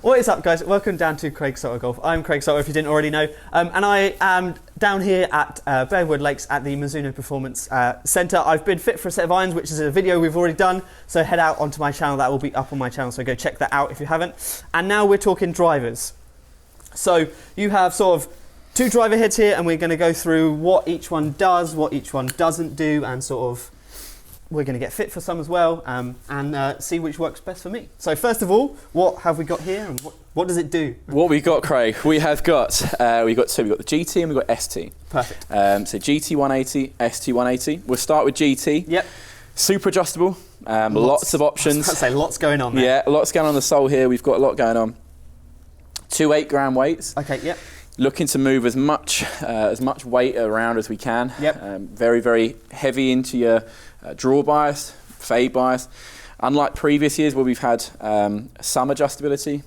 What is up, guys? Welcome down to Craig Sotter Golf. I'm Craig Sotter, if you didn't already know, and I am down here at Bearwood Lakes at the Mizuno Performance Centre. I've been fit for a set of irons, which is a video we've already done, so head out onto my channel. That will be up on my channel, so go check that out if you haven't. And now we're talking drivers. So you have sort of two driver heads here, and we're going to go through what each one does, what each one doesn't do, and sort of we're going to get fit for some as well, and see which works best for me. So first of all, what have we got here, and what does it do? What we got, Craig? We have got we got the GT and we got ST. Perfect. So GT180, ST180. We'll start with GT. Yep. Super adjustable. Lots of options. I was about to say lots going on there. Yeah, lots going on the sole here. We've got a lot going on. 2 8-gram weights. Okay. Yep. Looking to move as much weight around as we can. Yep. Very, very heavy into your draw bias, fade bias. Unlike previous years where we've had some adjustability,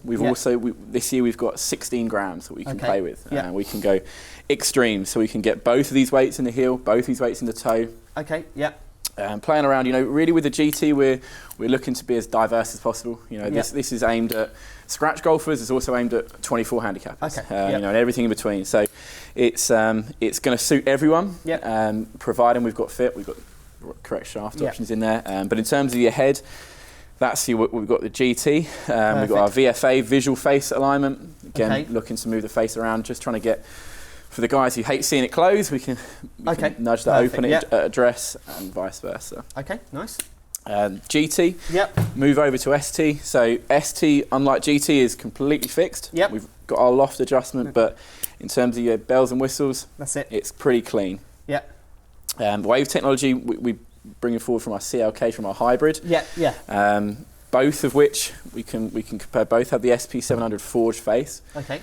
this year we've got 16 grams that we can play with. Yep. We can go extreme, so we can get both of these weights in the heel, both these weights in the toe. Okay. Yep. Playing around, really with the GT, we're looking to be as diverse as possible. This is aimed at scratch golfers. It's also aimed at 24 handicappers. Okay. And everything in between. So it's going to suit everyone. Yep. Providing we've got fit, we've got correct shaft options in there. But in terms of your head, that's we've got the GT. We've got our VFA, visual face alignment. Again, looking to move the face around, just trying to get. For the guys who hate seeing it closed, we can nudge that open at address and vice versa. Okay, nice. GT, yep. Move over to ST. So ST, unlike GT, is completely fixed. Yep. We've got our loft adjustment, but in terms of your bells and whistles, that's it. It's pretty clean. Yep. Wave technology, we bring it forward from our CLK, from our hybrid. Yeah. Both of which we can compare. Both have the SP700 forged face. Okay.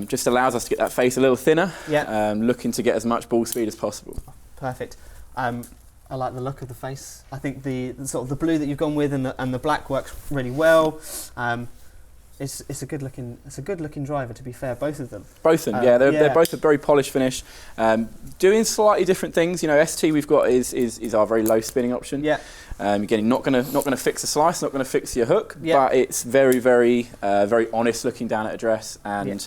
Just allows us to get that face a little thinner. Yeah. Looking to get as much ball speed as possible. Perfect. I like the look of the face. I think the sort of the blue that you've gone with and the black works really well. It's a good looking driver, to be fair, both of them. Both of them, they're both a very polished finish, doing slightly different things. ST we've got is our very low spinning option. Yeah. Again, not gonna fix a slice, not gonna fix your hook, but it's very very honest looking down at address, and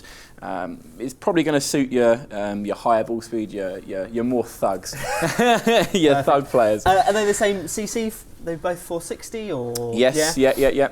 it's probably going to suit your higher ball speed, your more thugs, your thug players. Are they the same CC? They're both 460 or? Yes, yeah.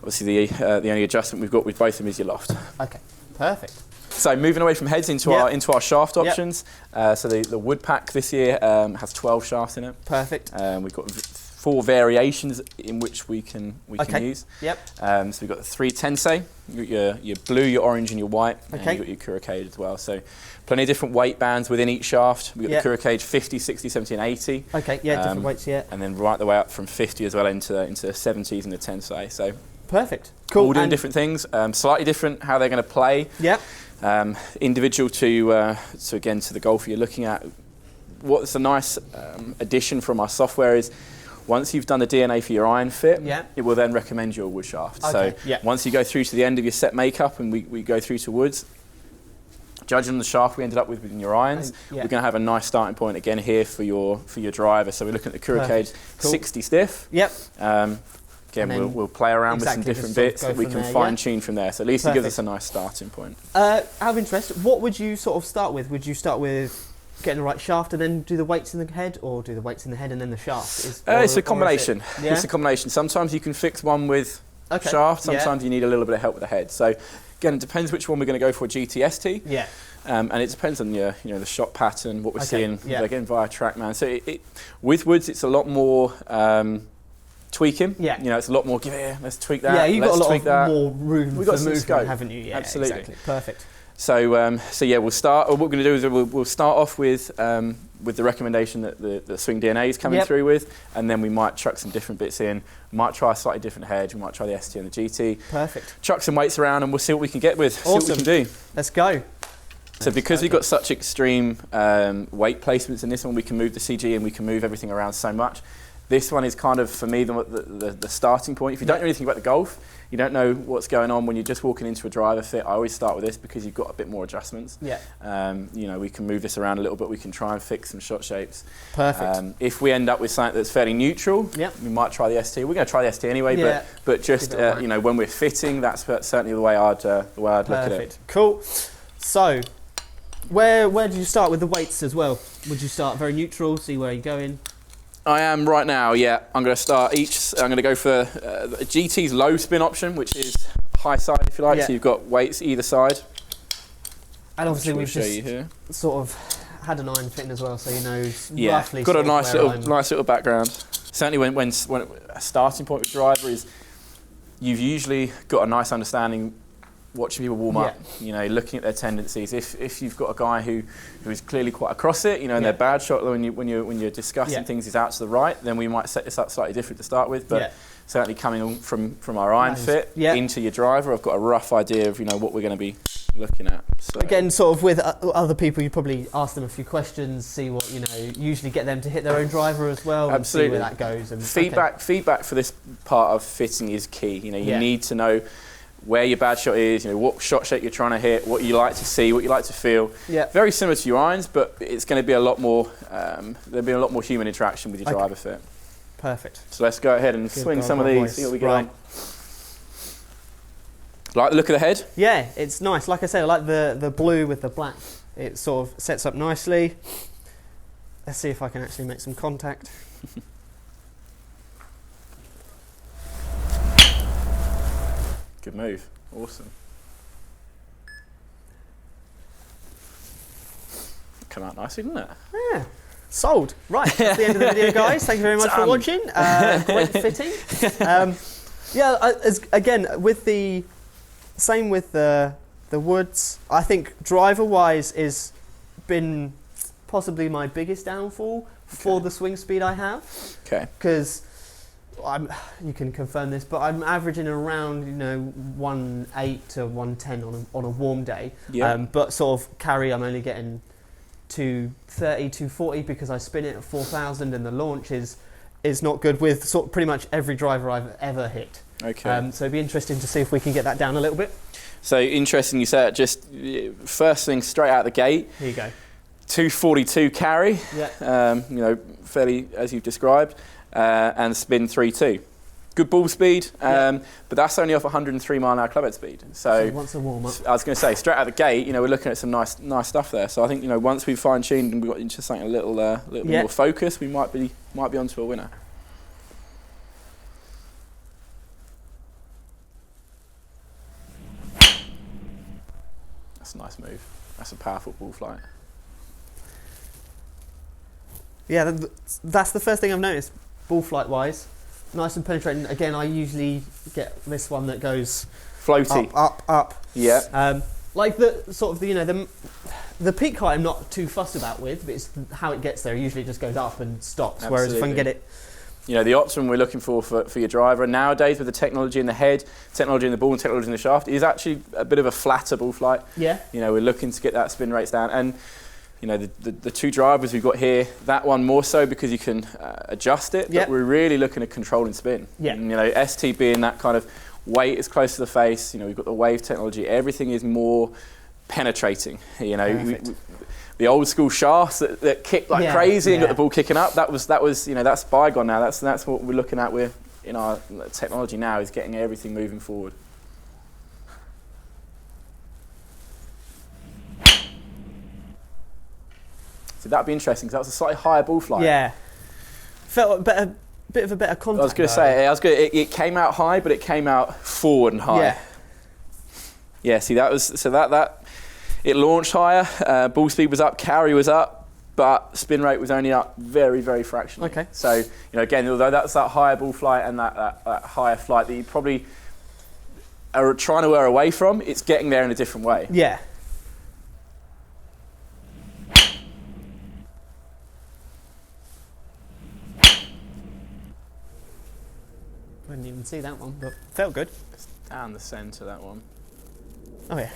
Obviously, the only adjustment we've got with both of them is your loft. Okay, perfect. So moving away from heads into our shaft options. So the wood pack this year has 12 shafts in it. Perfect. We've got 4 variations in which we can use. Yep. So we've got the 3 tensei, your blue, your orange, and your white. Okay. And you've got your Kurocage as well. So plenty of different weight bands within each shaft. We've got the Kurocage 50, 60, 70, and 80. Okay. Yeah. Different weights. Yeah. And then right the way up from 50 as well into the 70s and the tensei. So. Perfect. Cool. All doing different things, slightly different how they're going to play. Yep. Individual to the golfer you're looking at. What's a nice addition from our software is once you've done the DNA for your iron fit, it will then recommend your wood shaft. Okay. So once you go through to the end of your set makeup and we go through to woods, judging on the shaft we ended up with in your irons, we're going to have a nice starting point again here for your driver. So we're looking at the Kurocage 60 stiff. Yep. Again, we'll play around with some different bits that we can fine-tune from there. So at least it gives us a nice starting point. Out of interest, what would you sort of start with? Would you start with getting the right shaft and then do the weights in the head, or do the weights in the head and then the shaft? It's a combination. It's a combination. Sometimes you can fix one with shaft. Sometimes you need a little bit of help with the head. So again, it depends which one we're going to go for. GTST. Yeah. And it depends on the shot pattern, what we're seeing again via TrackMan. So with woods, it's a lot more. Tweaking, it's a lot more. Let's tweak that. Yeah, you've got a lot more room. We've got some scope, haven't you? Yeah, absolutely. Exactly. Perfect. So, we'll start. What we're going to do is we'll start off with the recommendation that the swing DNA is coming through with, and then we might chuck some different bits in. We might try a slightly different hedge. We might try the ST and the GT. Perfect. Chuck some weights around, and we'll see what we can get with. Awesome. See what we can do. Let's go. So because we've got such extreme weight placements in this one, we can move the CG and we can move everything around so much. This one is kind of, for me, the starting point. If you don't know anything about the Golf, you don't know what's going on when you're just walking into a driver fit, I always start with this because you've got a bit more adjustments. Yeah. You know, we can move this around a little bit. We can try and fix some shot shapes. Perfect. If we end up with something that's fairly neutral, we might try the ST. We're going to try the ST anyway, but just you know, when we're fitting, that's certainly the way I'd look at it. Cool. So, where do you start with the weights as well? Would you start very neutral, see where you're going? I am right now, yeah. I'm going to start I'm going to go for GT's low spin option, which is high side, if you like. So you've got weights either side. And obviously we've just sort of had an iron fitting as well, so you know roughly. Got a nice little background. Certainly when a starting point with driver is, you've usually got a nice understanding watching people warm up, you know, looking at their tendencies. If you've got a guy who is clearly quite across it, you know, and their bad shot when you're discussing things is out to the right, then we might set this up slightly different to start with. But certainly coming on from our iron fit into your driver, I've got a rough idea of, you know, what we're going to be looking at. So again, sort of with other people, you probably ask them a few questions, see what, you know, usually get them to hit their own driver as well. Absolutely. And see where that goes. And feedback for this part of fitting is key. You know, you need to know where your bad shot is, you know, what shot shape you're trying to hit, what you like to see, what you like to feel. Yeah. Very similar to your irons, but it's going to be a lot more, there'll be a lot more human interaction with your driver fit. Perfect. So let's go ahead and swing some of these, see what we get on. Like the look of the head? Yeah, it's nice. Like I said, I like the blue with the black. It sort of sets up nicely. Let's see if I can actually make some contact. Good move. Awesome. Come out nicely, didn't it? Yeah. Sold. Right. That's the end of the video, guys. Thank you very much for watching. Great fitting. Again, with the same with the woods, I think driver-wise is been possibly my biggest downfall for the swing speed I have. Okay. Because you can confirm this, but I'm averaging around 1.8 to 1.10 on a warm day. Yep. But sort of carry, I'm only getting 230, 240 because I spin it at 4,000, and the launch is not good with sort of pretty much every driver I've ever hit. Okay. So it'd be interesting to see if we can get that down a little bit. So interesting, you said just first thing straight out the gate. Here you go. 242 carry. Yeah. Fairly as you've described. And spin 3.2. Good ball speed, but that's only off 103 mile an hour clubhead speed. So once a warm up, I was going to say straight out the gate, we're looking at some nice stuff there. So I think once we've fine tuned and we got into something a little bit more focused, we might be onto a winner. That's a nice move. That's a powerful ball flight. Yeah, that's the first thing I've noticed. Ball flight wise, nice and penetrating. Again, I usually get this one that goes floaty, up. Yeah. Like the sort of the peak height I'm not too fussed about with, but it's how it gets there. It usually just goes up and stops. Absolutely. Whereas if I can get it, the optimum we're looking for your driver nowadays with the technology in the head, technology in the ball, and technology in the shaft is actually a bit of a flatter ball flight. Yeah. We're looking to get that spin rates down and. The two drivers we've got here, that one more so because you can adjust it, but we're really looking at controlling spin. Yeah. And, ST being that kind of weight is close to the face, we've got the wave technology, everything is more penetrating. The old school shafts that kick like crazy and got the ball kicking up, that was that's bygone now. That's what we're looking at in our technology now, is getting everything moving forward. So that'd be interesting because that was a slightly higher ball flight. Yeah, felt a bit of a better contact. I was going to say, it came out high, but it came out forward and high. Yeah. See, that was it launched higher. Ball speed was up, carry was up, but spin rate was only up very, very fractionally. Okay. So again, although that's that higher ball flight and that higher flight that you probably are trying to wear away from, it's getting there in a different way. Yeah. I didn't even see that one, but felt good. It's down the centre, that one. Oh yeah.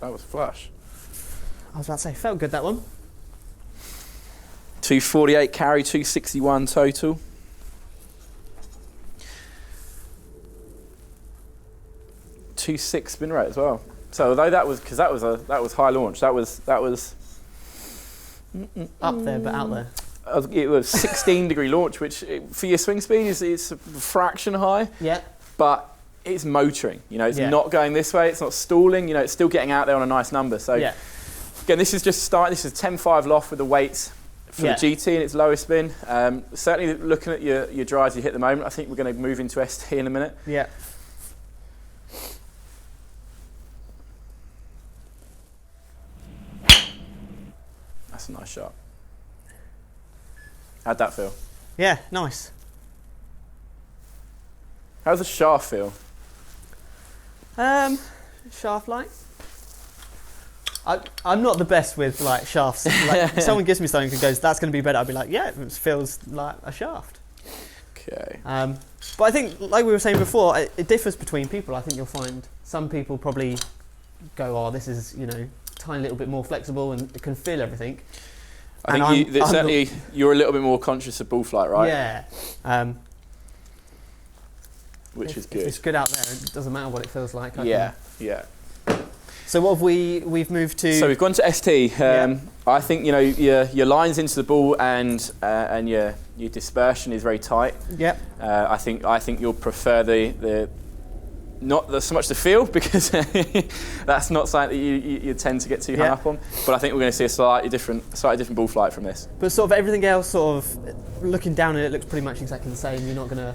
That was flush. I was about to say, felt good, that one. 248 carry, 261 total. .26 spin rate as well. So although that was high launch, that was up there but out there. It was 16 degree launch, which for your swing speed is a fraction high. Yeah. But it's motoring. You know, it's not going this way. It's not stalling. You know, it's still getting out there on a nice number. So again, this is just starting. This is 10.5 loft with the weights for the GT and its lowest spin. Certainly looking at your drives you hit at the moment, I think we're going to move into ST in a minute. Yeah. That's a nice shot. How'd that feel? Yeah, nice. How's the shaft feel? Shaft light. I'm not the best with like shafts. Like, if someone gives me something and goes, "That's going to be better," I'd be like, "Yeah, it feels like a shaft." Okay. But I think, like we were saying before, it differs between people. I think you'll find some people probably go, "Oh, this is, you know, tiny little bit more flexible and it can feel everything." I think certainly you're a little bit more conscious of ball flight, right? Yeah. Which is good. If it's good out there, it doesn't matter what it feels like. Yeah. So what have we've moved to? So we've gone to ST. I think, you know, your lines into the ball and your dispersion is very tight. Yeah. I think you'll prefer the not so much the feel, because that's not something that you tend to get too hung up on. But I think we're going to see a slightly different ball flight from this. But sort of everything else, sort of looking down at it, looks pretty much exactly the same. You're not going to.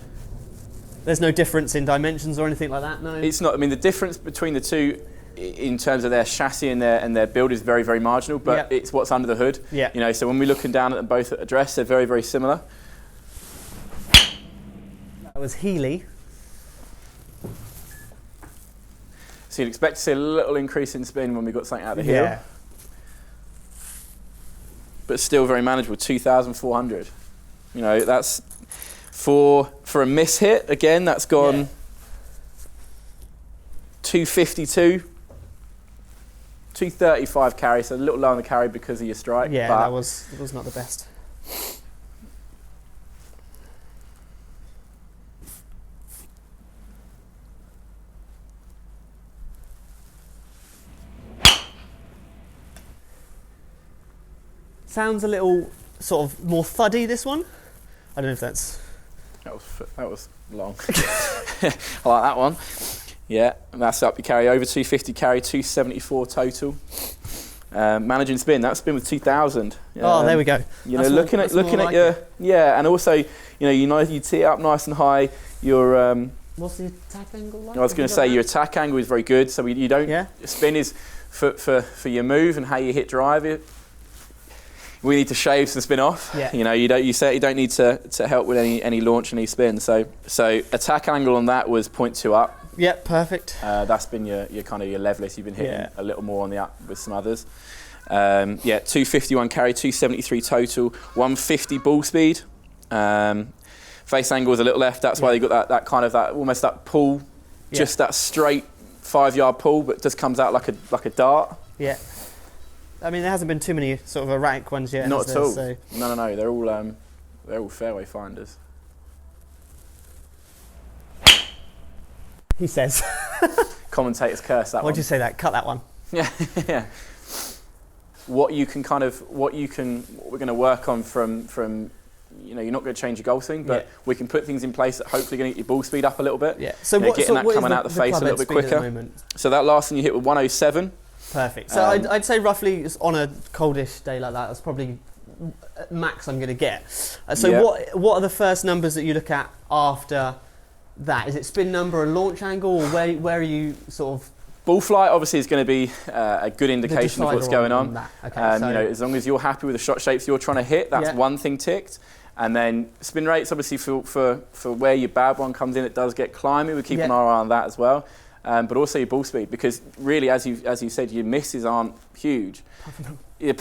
There's no difference in dimensions or anything like that. No. It's not. I mean, the difference between the two, in terms of their chassis and their build, is very, very marginal. But it's what's under the hood. Yeah. You know, so when we're looking down at them both at address, they're very, very similar. That was Healy. So you'd expect to see a little increase in spin when we got something out of the heel. Yeah. But still very manageable, 2,400. You know, that's for a miss hit, again, that's gone 252, 235 carry, so a little low on the carry because of your strike. Yeah, that was not the best. Sounds a little sort of more thuddy, this one. I don't know if that's... That was long. I like that one. Yeah, and that's up your carry over 250 carry, 274 total. Managing spin, that spin with 2,000. Oh, there we go. You know, looking at your and also you tee it up nice and high. Your what's the attack angle like? I was going to say your attack angle is very good, so you don't spin is for your move and how you hit drive it. We need to shave some spin off. Yeah. You know, you don't need to help with any launch, any spin. So attack angle on that was 0.2 up. Yep, perfect. That's been your kind of your levelist. You've been hitting a little more on the up with some others. 251 carry, 273 total, 150 ball speed. Face angle was a little left. That's why you got that kind of almost that pull, just that straight 5-yard pull, but just comes out like a dart. Yeah. I mean, there hasn't been too many sort of erratic ones yet. Not at all. So. No. They're all fairway finders. He says. Commentators curse that one. Why'd you say that? Cut that one. Yeah. What we're going to work on from you know, you're not going to change your golf swing, but we can put things in place that hopefully going to get your ball speed up a little bit. Yeah. So getting that coming out the face a little bit quicker. So that last one you hit with 107. Perfect. So I'd say roughly on a coldish day like that, that's probably max I'm going to get. What are the first numbers that you look at after that? Is it spin number and launch angle, or where are you sort of? Ball flight obviously is going to be a good indication of what's going on. Okay, you know, as long as you're happy with the shot shapes you're trying to hit, that's one thing ticked. And then spin rates, obviously for where your bad one comes in, it does get climby. We keep an eye on that as well. But also your ball speed, because really, as you said, your misses aren't huge. You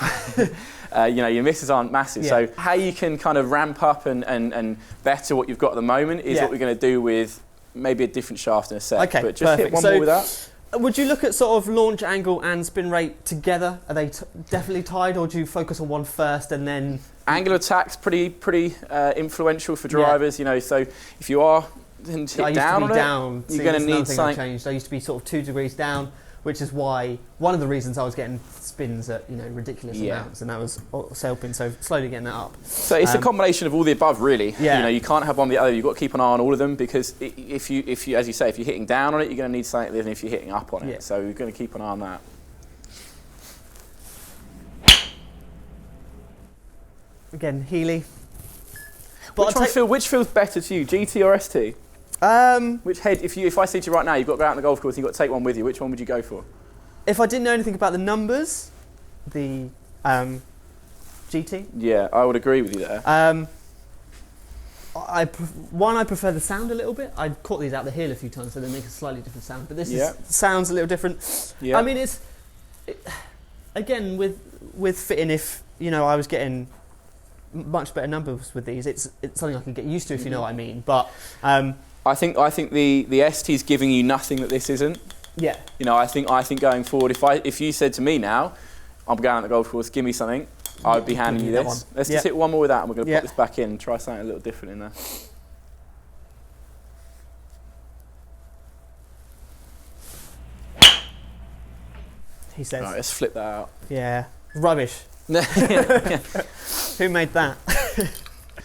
know, your misses aren't massive. So how you can kind of ramp up and better what you've got at the moment is what we're going to do with maybe a different shaft in a set. Okay, but just hit one more with that. Would you look at sort of launch angle and spin rate together? Are they definitely tied, or do you focus on one first and then Angle of attack's pretty influential for drivers, you know, so if you are hit down on it, you're going to need something. I used to be sort of 2 degrees down, which is why one of the reasons I was getting spins at, you know, ridiculous amounts, and that was helping. So slowly getting that up. So it's a combination of all the above, really. Yeah. You know, you can't have one or the other. You've got to keep an eye on all of them, because if you, as you say, if you're hitting down on it, you're going to need something than if you're hitting up on it. So you're going to keep an eye on that. Again, Healy. Which feels better to you, GT or ST? Which head? If I say to you right now, you've got to go out on the golf course, and you've got to take one with you. Which one would you go for? If I didn't know anything about the numbers, the GT. Yeah, I would agree with you there. I prefer the sound a little bit. I caught these out the hill a few times, so they make a slightly different sound. But this sounds a little different. Yeah. I mean, again with fitting. If you know, I was getting much better numbers with these. It's something I can get used to, if you know what I mean. But I think the ST is giving you nothing that this isn't. Yeah. You know, I think going forward, if you said to me now, I'm going out the golf course, give me something, I would be handing you this. Let's just hit one more with that, and we're going to pop this back in and try something a little different in there. He says. Right, let's flip that out. Yeah. Rubbish. Who made that?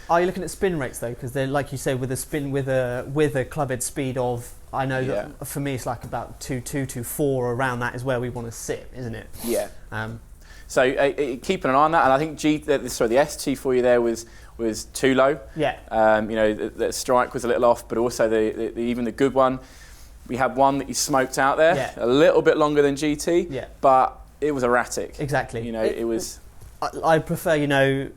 Are you looking at spin rates though? Because they're, like you say, with a spin with a club head speed of, I know that for me it's like about 2.2 to 4, around that is where we want to sit, isn't it? Yeah. So keeping an eye on that, and I think the ST for you there was too low. Yeah. You know, the strike was a little off, but also even the good one, we had one that you smoked out there, a little bit longer than GT, but it was erratic. Exactly. You know, it was. I prefer, you know,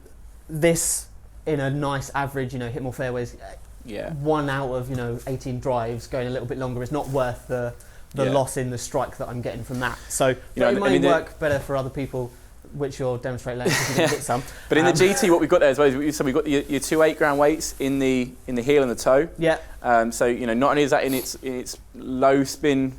this in a nice average, you know, hit more fairways. Yeah. 1 out of, you know, 18 drives going a little bit longer is not worth the loss in the strike that I'm getting from that. So it might work better for other people, which you'll demonstrate later if you can hit some. But in the GT, what we've got there as well is, so we've got your 2 8-gram weights in the heel and the toe. Yeah. So you know, not only is that in its low spin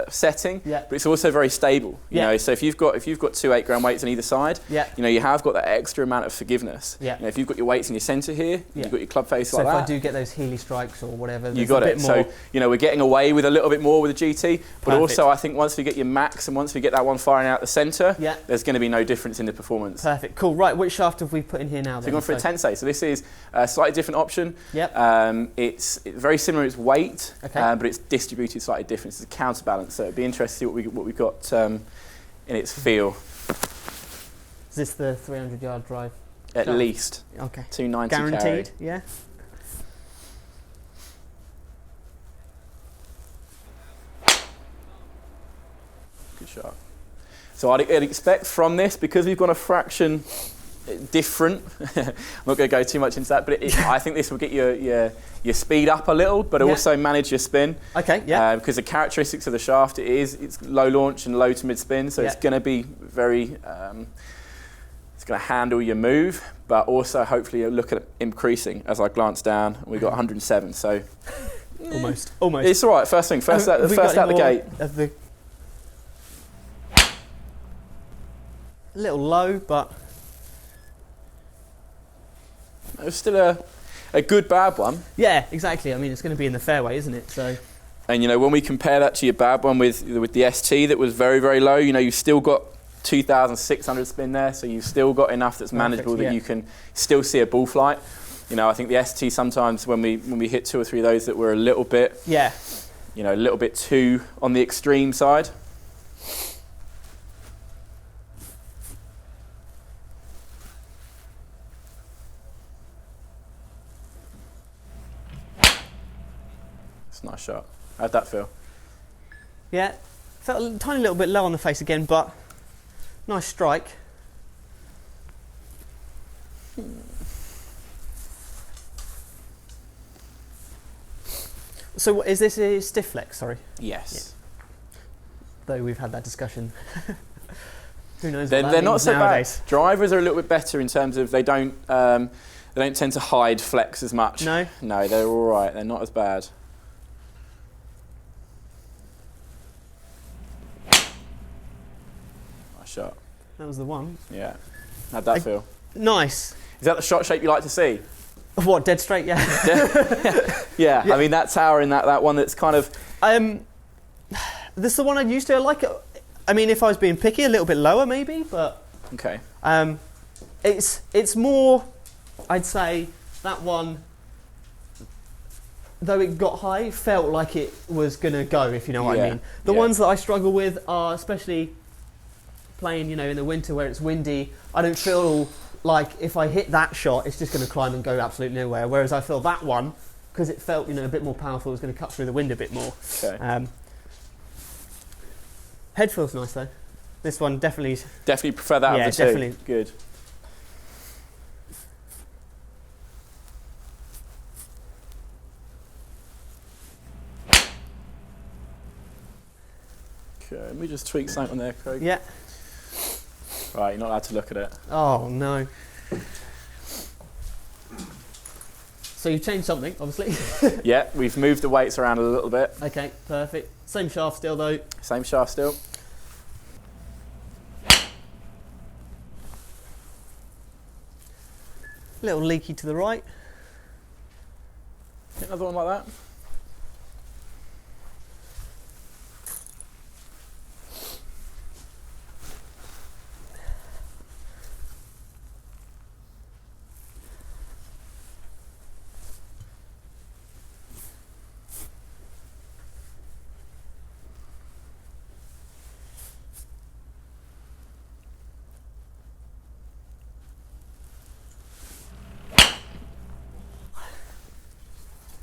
setting, but it's also very stable. You know, so if you've got 2 8-gram weights on either side, you know, you have got that extra amount of forgiveness. Yeah. You know, if you've got your weights in your centre here, you've got your club face like that. So if I do get those Healy strikes or whatever, you got it. So you know, we're getting away with a little bit more with the GT, but also I think once we get your max and once we get that one firing out the centre, there's going to be no difference in the performance. Perfect. Cool. Right. Which shaft have we put in here now? So we're going for a tensei. So this is a slightly different option. Yep. It's very similar in its weight, but it's distributed slightly different. It's a counterbalance. So it'd be interesting to see what we've got in its feel. Is this the 300-yard drive? At least. Okay. 290 guaranteed. Carry. Yeah. Good shot. So I'd expect from this, because we've gone a fraction different, I'm not going to go too much into that, but I think this will get your speed up a little, but also manage your spin. Okay, yeah. Because the characteristics of the shaft, it's low launch and low to mid spin, so it's going to be very, it's going to handle your move, but also hopefully you'll look at increasing. As I glance down, we got 107, so almost. It's all right. First out the gate. A little low, but it was still a good bad one. Yeah, exactly. I mean, it's going to be in the fairway, isn't it? So. And you know, when we compare that to your bad one with the ST that was very, very low, you know, you've still got 2,600 spin there, so you've still got enough that's manageable that you can still see a ball flight. You know, I think the ST sometimes when we hit 2 or 3 of those that were a little bit, you know, a little bit too on the extreme side. Nice shot. How'd that feel? Yeah, felt a tiny little bit low on the face again, but nice strike. So is this a stiff flex, sorry? Yes. Yeah. Though we've had that discussion. Who knows what they're not so nowadays. Bad. Drivers are a little bit better in terms of they don't tend to hide flex as much. No? No, they're all right. They're not as bad. Shot. That was the one. Yeah. How'd that feel? Nice. Is that the shot shape you like to see? What, dead straight? Yeah. Yeah. I mean, that tower in that one that's kind of... This is the one I used to. I like it. I mean, if I was being picky, a little bit lower maybe, but... Okay. It's more, I'd say, that one, though it got high, felt like it was going to go, if you know what I mean. The ones that I struggle with are, especially playing, you know, in the winter where it's windy, I don't feel like if I hit that shot, it's just going to climb and go absolutely nowhere. Whereas I feel that one, because it felt, you know, a bit more powerful, it was going to cut through the wind a bit more. Okay. Head feels nice though. This one definitely... Definitely prefer that of the two. Definitely. Good. Okay, let me just tweak something on there, Craig. Yeah. Right, you're not allowed to look at it. Oh, no. So you've changed something, obviously. Yeah, we've moved the weights around a little bit. Okay, perfect. Same shaft still, though. Same shaft still. Little leaky to the right. Another one like that.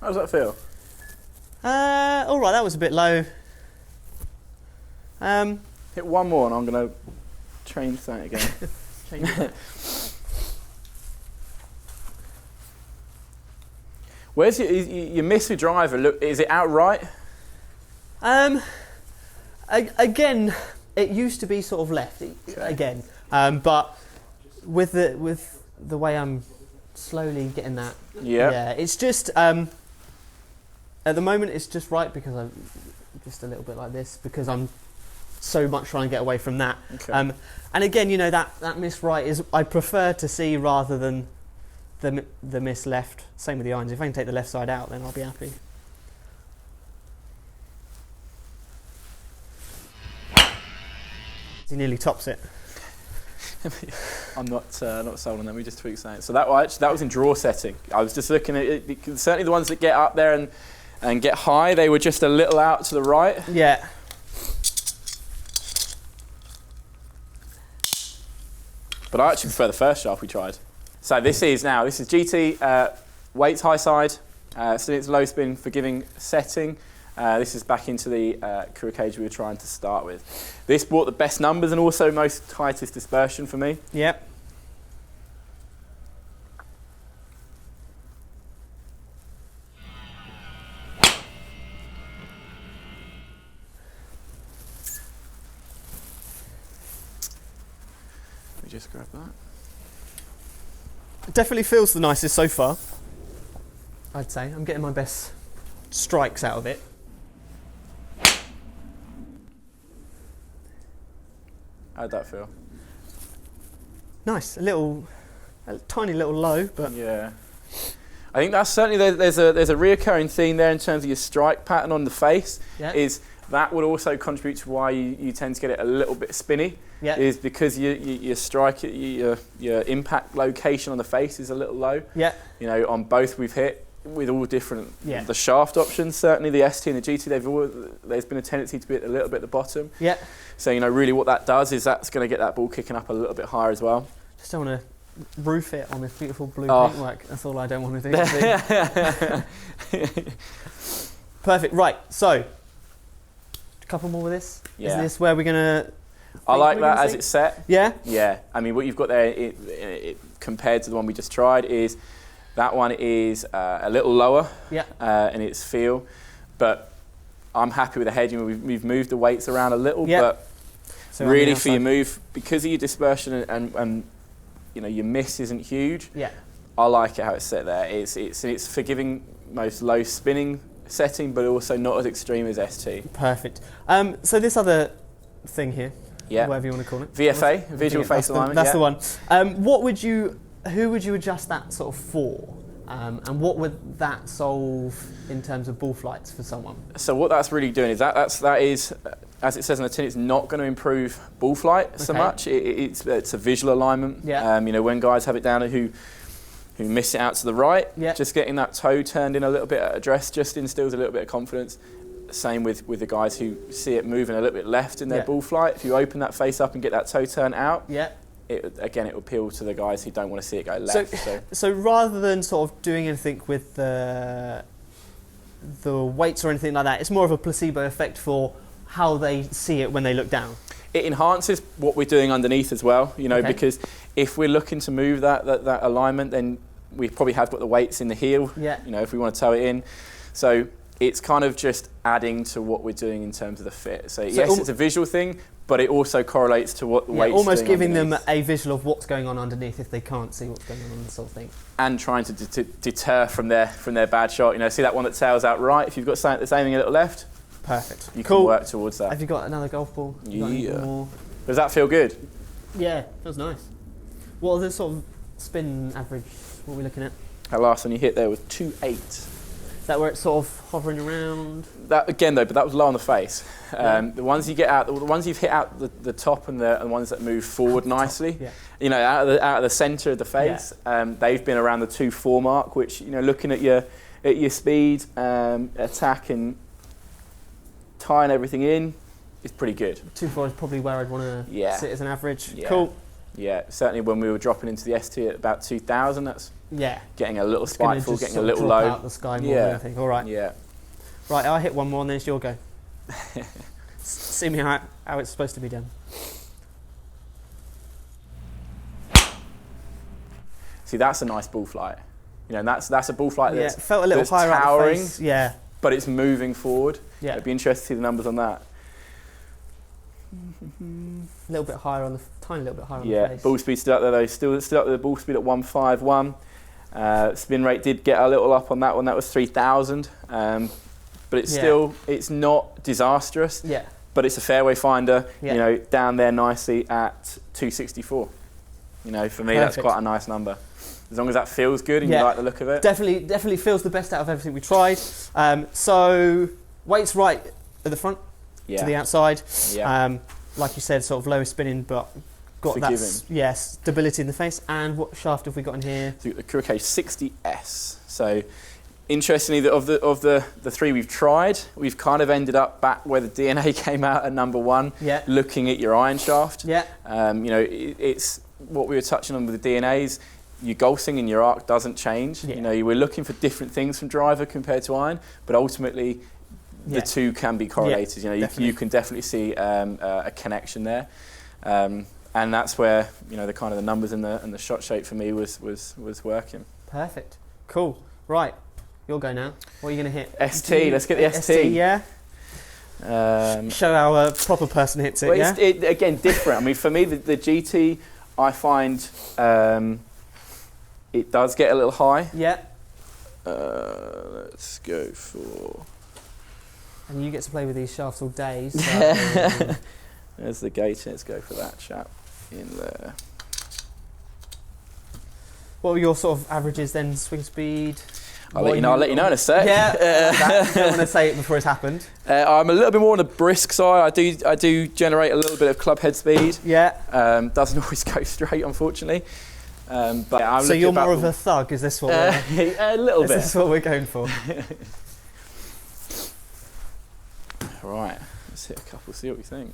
How does that feel? All right, that was a bit low. Hit one more and I'm going to change that again. Change that. Where's your miss your driver? Look, is it outright? Again, it used to be sort of left again, but with the way I'm slowly getting that, yeah, it's just at the moment it's just right because I'm just a little bit like this because I'm so much trying to get away from that. Okay. And again, you know, that miss right is I prefer to see rather than the miss left. Same with the irons. If I can take the left side out, then I'll be happy. He nearly tops it. I'm not sold on that. We just tweak something. So that was in draw setting. I was just looking at it. Certainly the ones that get up there and get high, they were just a little out to the right. Yeah. But I actually prefer the first shaft we tried. So this is GT weights high side. So it's low spin forgiving setting. This is back into the crew cage we were trying to start with. This brought the best numbers and also most tightest dispersion for me. Yep. Let me just grab that. It definitely feels the nicest so far. I'd say I'm getting my best strikes out of it. How'd that feel? Nice, a tiny little low, but yeah. I think that's certainly there's a reoccurring theme there in terms of your strike pattern on the face. Yeah. Is that would also contribute to why you tend to get it a little bit spinny. Yeah. Is because your strike your impact location on the face is a little low. Yeah. You know, on both we've hit with all different the shaft options. Certainly the ST and the GT, there's been a tendency to be a little bit at the bottom. Yeah. So you know, really what that does is that's going to get that ball kicking up a little bit higher as well. Just don't want to roof it on this beautiful blue paintwork. That's all I don't want to do. Perfect. Right. So, a couple more with this. Yeah. Is this where we're gonna? I like that as it's set. Yeah. Yeah. I mean, what you've got there, compared to the one we just tried, is that one is a little lower. Yeah. In its feel, but I'm happy with the head. You know, we've moved the weights around a little, but so really for your move, because of your dispersion and you know your miss isn't huge. Yeah. I like it how it's set there. It's forgiving most low spinning setting, but also not as extreme as ST. Perfect. So this other thing here, yeah, whatever you want to call it, VFA, visual face alignment. That's the one. What would you who would you adjust that sort of for? And what would that solve in terms of ball flights for someone? So what that's really doing is that is, as it says on the tin, it's not going to improve ball flight so much. It's a visual alignment. Yeah. You know, when guys have it down who miss it out to the right, just getting that toe turned in a little bit at address just instills a little bit of confidence. Same with the guys who see it moving a little bit left in their ball flight. If you open that face up and get that toe turn out, it will appeal to the guys who don't want to see it go left. So rather than sort of doing anything with the weights or anything like that, it's more of a placebo effect for how they see it when they look down. It enhances what we're doing underneath as well, you know, because if we're looking to move that alignment, then we probably have got the weights in the heel, you know, if we want to toe it in. So it's kind of just adding to what we're doing in terms of the fit. So yes, it's a visual thing, but it also correlates to what the weight's doing almost giving underneath. them a visual of what's going on underneath if they can't see what's going on sort of thing. And trying to deter from their bad shot. You know, see that one that tails out right? If you've got something that's aiming a little left, perfect. You can work towards that. Have you got another golf ball? Yeah. Does that feel good? Yeah, feels nice. What are the sort of spin average? What are we looking at? That last one you hit there was 2.8. Is that where it's sort of hovering around? That again though, but that was low on the face. The ones you get out, the ones you've hit out the top and the ones that move forward nicely, you know, out of the centre of the face, they've been around the 2.4 mark, which, you know, looking at your speed, attack and tying everything in, is pretty good. 2.4 is probably where I'd want to sit as an average. Yeah. Cool. Yeah, certainly when we were dropping into the ST at about 2,000, that's getting a little spiteful, getting a little low. Out the sky more than anything. All right. Yeah. Right, I'll hit one more and then it's your go. See me how it's supposed to be done. See, that's a nice ball flight. You know, and that's a ball flight that's, it felt a little higher towering, up the face. but it's moving forward. Yeah. It'd be interesting to see the numbers on that. A little bit higher on the tiny little bit higher on the face. Ball speed still up there though. Still up there. Ball speed at 151. Spin rate did get a little up on that one. That was 3,000. But it's still, it's not disastrous. Yeah. But it's a fairway finder. You know, down there nicely at 264. You know, for me that's quite a nice number. As long as that feels good and you like the look of it. Definitely feels the best out of everything we tried. So weight's right at the front to the outside. Yeah. Like you said, sort of lower spinning, but got that stability in the face. And what shaft have we got in here? So the Kurokage 60S. So interestingly, of the three we've tried, we've kind of ended up back where the DNA came out at number one. Yeah. Looking at your iron shaft. Yeah. You know, it's what we were touching on with the DNAs. Your golf swing and your arc doesn't change. Yeah. You know, we're looking for different things from driver compared to iron, but ultimately the two can be correlated. You know, you can definitely see a connection there, and that's where, you know, the kind of the numbers and the shot shape for me was working. Perfect. Cool. Right, you'll go now. What are you going to hit? ST. Let's get the ST. Yeah. Show how a proper person hits it. Well, it's again different. I mean, for me, the GT, I find it does get a little high. Yeah. Let's go for. And you get to play with these shafts all day. So there's the gate. Let's go for that chap in there. What were your sort of averages then? Swing speed? I'll let you know in a sec. Yeah. I don't want to say it before it's happened. I'm a little bit more on the brisk side. I do generate a little bit of club head speed. Yeah. Doesn't always go straight, unfortunately. But I'm so you're more of a thug. Is this what? A little bit. Is this what we're going for? Right, let's hit a couple, see what we think.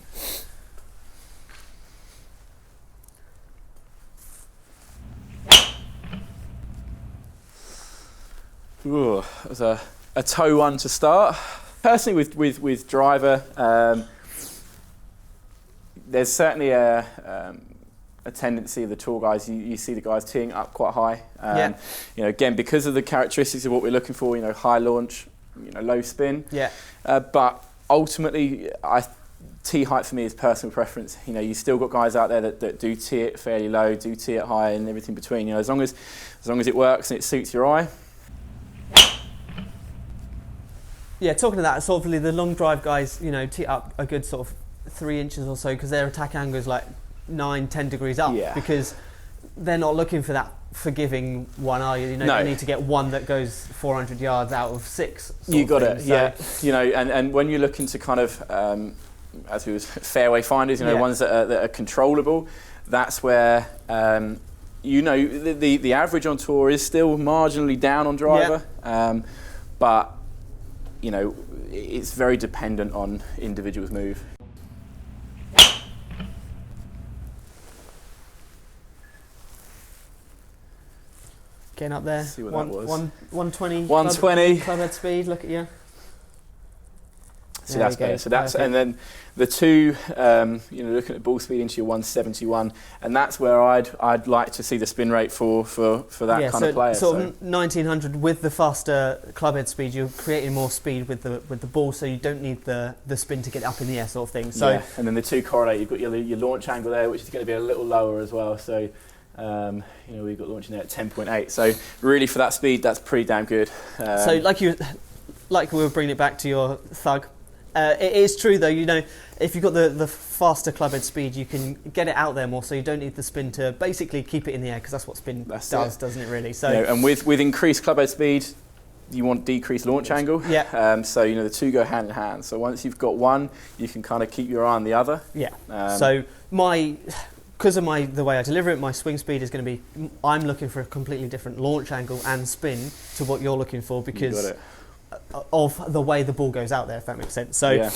Ooh, that was a toe one to start. Personally, with driver, there's certainly a tendency of the tall guys. You see the guys teeing up quite high. You know, again, because of the characteristics of what we're looking for. You know, high launch, you know, low spin. Yeah. But ultimately, tee height for me is personal preference. You know, you still got guys out there that do tee it fairly low, do tee it high, and everything between. You know, as long as it works and it suits your eye. Yeah, talking to that, sort of the long drive guys, you know, tee up a good sort of 3 inches or so because their attack angle is like 9-10 degrees up. Yeah. Because they're not looking for that forgiving one, are you? You know, no. You need to get one that goes 400 yards out of 6. You got it, yeah. You know, and when you're looking to kind of, as we was fairway finders, you know, ones that are controllable, that's where, you know, the average on tour is still marginally down on driver, but, you know, it's very dependent on individual's move. Getting up there. See what that was. 120. 120. Club head speed. Look at you. So that's better. So that's perfect. And then the two, you know, looking at ball speed into your 171, and that's where I'd like to see the spin rate for that kind of player. Sort of 1900 with the faster club head speed, you're creating more speed with the ball, so you don't need the spin to get up in the air, sort of thing. So and then the two correlate. You've got your launch angle there, which is going to be a little lower as well. So. You know, we've got launching there at 10.8, so really for that speed, that's pretty damn good. So like we were bringing it back to your thug, it is true though, you know, if you've got the faster club head speed, you can get it out there more, so you don't need the spin to basically keep it in the air, because that's what spin does, doesn't it really? So, you know, and with increased club head speed, you want decreased launch angle. Yeah. So, you know, the two go hand in hand. So once you've got one, you can kind of keep your eye on the other. Yeah. So because of the way I deliver it, my swing speed is going to be, I'm looking for a completely different launch angle and spin to what you're looking for, because of the way the ball goes out there, if that makes sense. So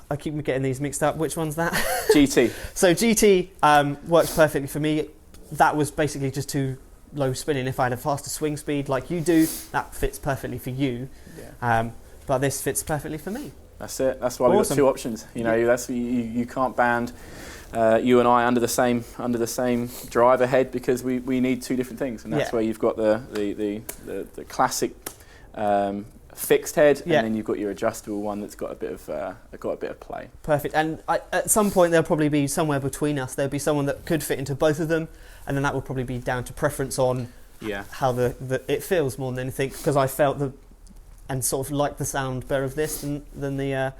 I keep getting these mixed up. Which one's that? GT. So GT works perfectly for me. That was basically just too low spinning. If I had a faster swing speed like you do, that fits perfectly for you. Yeah. But this fits perfectly for me. That's it. That's why we've got two options. You know, that's you can't band you and I under the same driver head, because we need two different things, and that's where you've got the classic fixed head, and then you've got your adjustable one that's got a bit of play. Perfect. And at some point there'll probably be somewhere between us. There'll be someone that could fit into both of them, and then that will probably be down to preference on how it feels more than anything. Because I felt and sort of like the sound better of this than the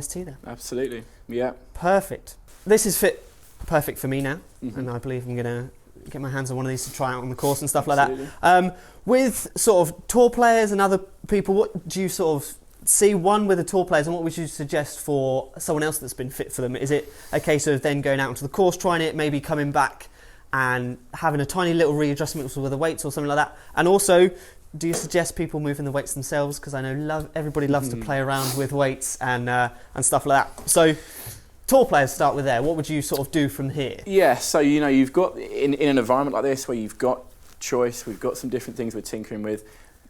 ST there. Absolutely. Yeah. Perfect. This is fit perfect for me now, and I believe I'm going to get my hands on one of these to try out on the course and stuff like that. With sort of tour players and other people, what do you sort of see, one, with the tour players, and what would you suggest for someone else that's been fit for them? Is it a case of then going out onto the course, trying it, maybe coming back and having a tiny little readjustment with the weights or something like that? And also, do you suggest people moving the weights themselves? Because I know everybody loves to play around with weights and stuff like that. So tour players, start with there. What would you sort of do from here? Yeah, so, you know, you've got, in an environment like this where you've got choice, we've got some different things we're tinkering with,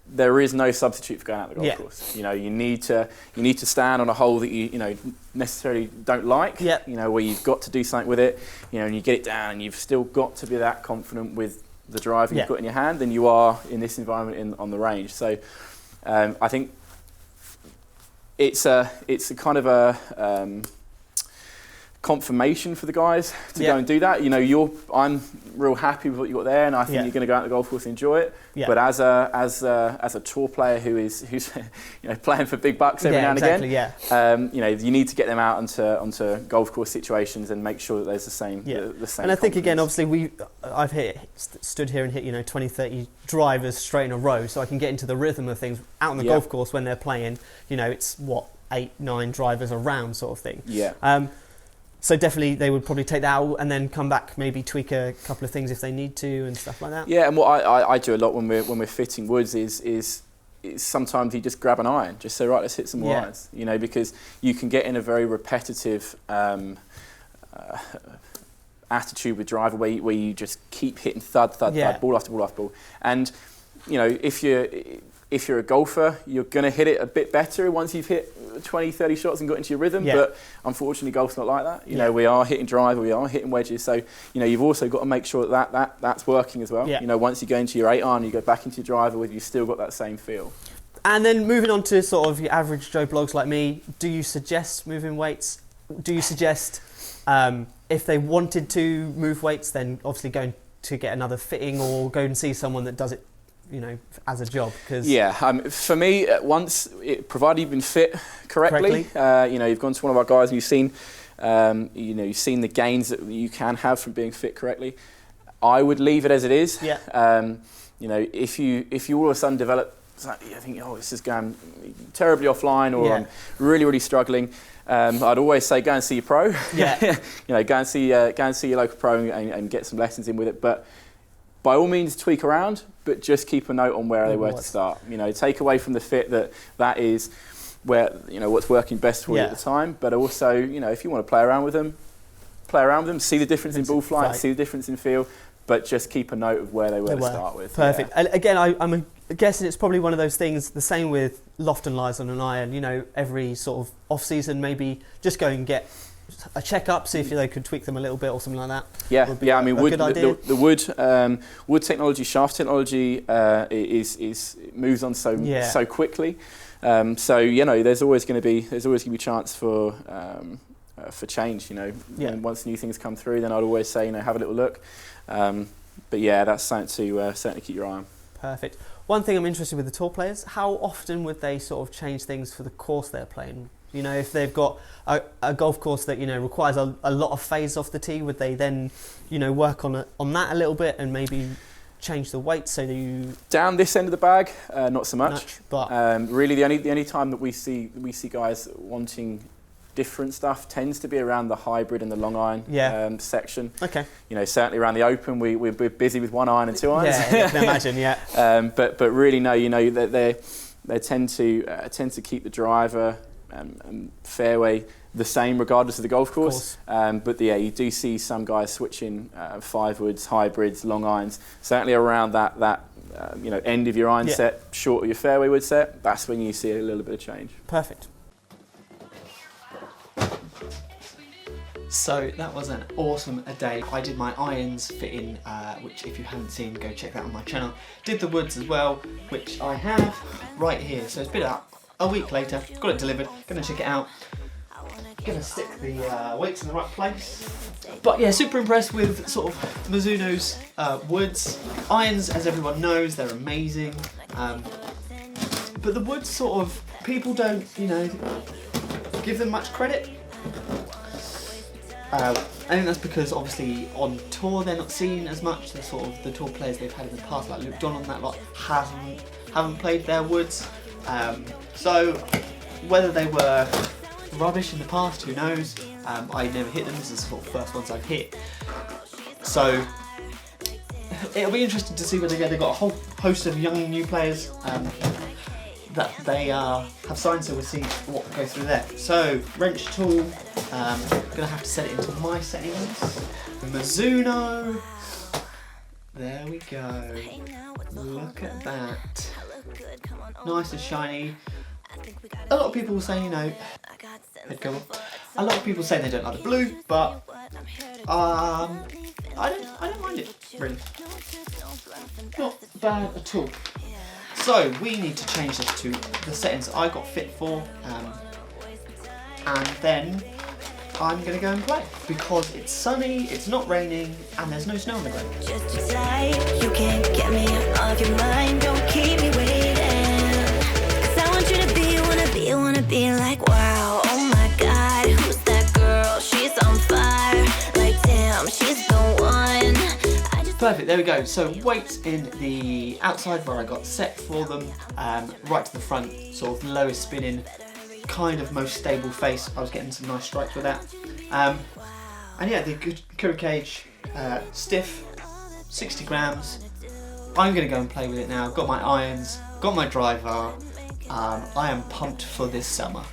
there is no substitute for going out the golf course. You know, you need to stand on a hole that you know necessarily don't like. You know, where you've got to do something with it. You know, and you get it down, and you've still got to be that confident with the driver you've got in your hand than you are in this environment on the range. So, I think it's a kind of a confirmation for the guys to go and do that. You know, I'm real happy with what you got there, and I think you're going to go out to the golf course and enjoy it. But as a tour player who's you know, playing for big bucks every now and again, you know, you need to get them out onto golf course situations and make sure that there's the same. And I think again, obviously, I've stood here and hit, you know, 20, 30 drivers straight in a row, so I can get into the rhythm of things out on the golf course when they're playing. You know, it's 8, 9 drivers around, sort of thing. So definitely they would probably take that out and then come back, maybe tweak a couple of things if they need to and stuff like that. Yeah, and what I do a lot when we're fitting woods is sometimes you just grab an iron, just say, right, let's hit some more irons. You know, because you can get in a very repetitive attitude with driver where you just keep hitting thud, ball after ball after ball. And, you know, if you're a golfer, you're going to hit it a bit better once you've hit 20, 30 shots and got into your rhythm. But unfortunately, golf's not like that. You know, we are hitting driver, we are hitting wedges. So, you know, you've also got to make sure that's working as well. You know, once you go into your 8 iron, you go back into your driver with, you still got that same feel. And then moving on to sort of your average Joe Blogs like me, do you suggest moving weights? Do you suggest if they wanted to move weights, then obviously going to get another fitting or go and see someone that does it, you know, as a job? Cause for me, provided you've been fit correctly. You know, you've gone to one of our guys and you've seen You know, you've seen the gains that you can have from being fit correctly. I would leave it as it is. Yeah. You know, if you all of a sudden develop, I think, oh, this is going terribly offline, or I'm really struggling. I'd always say go and see your pro. Yeah. You know, go and see your local pro and get some lessons in with it. But by all means, tweak around, but just keep a note on where they were to start. You know, take away from the fit that is where, you know, what's working best for you at the time. But also, you know, if you want to play around with them, see the difference in ball flight, see the difference in feel, but just keep a note of where they were to start with. Perfect. And again, I'm guessing it's probably one of those things, the same with loft and lies on an iron, you know, every sort of off-season, maybe just go and get a check-up, see if they could tweak them a little bit or something like that. I mean, the wood technology, shaft technology is moves on so quickly. So, you know, there's always going to be chance for change, you know. And once new things come through, then I'd always say, you know, have a little look. But yeah, that's something to certainly keep your eye on. Perfect. One thing I'm interested with the tour players, how often would they sort of change things for the course they're playing? You know, if they've got a golf course that, you know, requires a lot of phase off the tee, would they then, you know, work on that a little bit and maybe change the weight so that you... Down this end of the bag, not so much. But really, the only time that we see guys wanting different stuff tends to be around the hybrid and the long iron section. Okay. You know, certainly around the open, we're busy with 1 iron and 2 irons. Yeah, I can imagine. But really, no, you know, they tend to keep the driver and fairway the same regardless of the golf course. But you do see some guys switching 5 woods, hybrids, long irons. Certainly around that you know, end of your iron set, short of your fairway wood set. That's when you see a little bit of change. Perfect. So that was an awesome day. I did my irons fitting, which if you haven't seen, go check that on my channel. Did the woods as well, which I have right here. So it's been about a week later, got it delivered, gonna check it out. Gonna stick the weights in the right place. But yeah, super impressed with sort of Mizuno's woods. Irons, as everyone knows, they're amazing. But the woods sort of, people don't, you know, give them much credit. I think that's because obviously on tour they're not seen as much. The sort of the tour players they've had in the past, like Luke Don on that lot, haven't played their woods. So whether they were rubbish in the past, who knows? I never hit them. This is the sort of first ones I've hit. So it'll be interesting to see whether they've got a whole host of young new players that they have signed, so we'll see what goes through there. So wrench tool, gonna have to set it into my settings. Mizuno, there we go. Look at that, nice and shiny. A lot of people say, you know, a lot of people say they don't like the blue, but I don't mind it really. Not bad at all. So we need to change this to the settings I got fit for, and then I'm going to go and play because it's sunny, it's not raining, and there's no snow on the ground. Just decide, you can't get me off your mind, don't keep me waiting. 'Cause I want you to wanna be like, wow, oh my God, who's that girl? She's on fire, like damn, she's the one. Perfect, there we go. So weights in the outside where I got set for them, right to the front, sort of lowest spinning, kind of most stable face. I was getting some nice strikes with that. And yeah, the Curry cage, stiff, 60 grams. I'm going to go and play with it now. Got my irons, got my driver. I am pumped for this summer.